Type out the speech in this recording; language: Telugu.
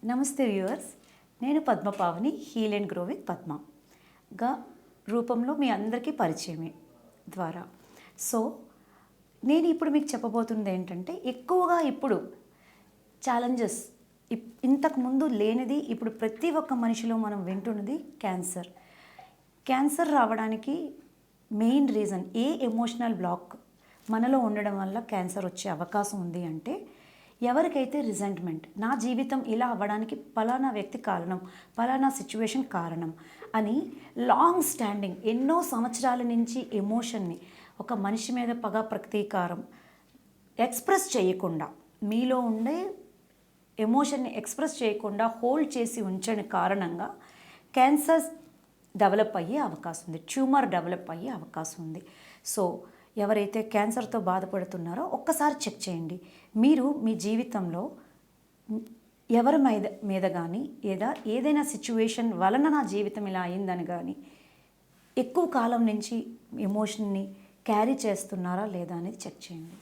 నమస్తే వ్యూవర్స్, నేను పద్మపావని, హీల్ అండ్ గ్రో విత్ పద్మగా రూపంలో మీ అందరికీ పరిచయమే ద్వారా. సో నేను ఇప్పుడు మీకు చెప్పబోతుంది ఏంటంటే, ఎక్కువగా ఇప్పుడు ఛాలెంజెస్ ఇంతకుముందు లేనిది ఇప్పుడు ప్రతి ఒక్క మనిషిలో మనం వింటున్నది క్యాన్సర్. క్యాన్సర్ రావడానికి మెయిన్ రీజన్ ఎమోషనల్ బ్లాక్ మనలో ఉండడం వల్ల క్యాన్సర్ వచ్చే అవకాశం ఉంది అంటే, ఎవరికైతే రిజెంట్మెంట్, నా జీవితం ఇలా అవ్వడానికి పలానా వ్యక్తి కారణం, పలానా సిచ్యువేషన్ కారణం అని లాంగ్ స్టాండింగ్ ఎన్నో సంవత్సరాల నుంచి ఎమోషన్ని, ఒక మనిషి మీద పగ ప్రతీకారం ఎక్స్ప్రెస్ చేయకుండా, మీలో ఉండే ఎమోషన్ని ఎక్స్ప్రెస్ చేయకుండా హోల్డ్ చేసి ఉంచని కారణంగా క్యాన్సర్ డెవలప్ అయ్యే అవకాశం ఉంది, ట్యూమర్ డెవలప్ అయ్యే అవకాశం ఉంది. సో ఎవరైతే క్యాన్సర్తో బాధపడుతున్నారో ఒక్కసారి చెక్ చేయండి. మీరు మీ జీవితంలో ఎవరి మీద కానీ ఏదైనా సిచ్యువేషన్ వలన నా జీవితం ఇలా అయిందని కానీ ఎక్కువ కాలం నుంచి ఎమోషన్ని క్యారీ చేస్తున్నారా లేదా అనేది చెక్ చేయండి.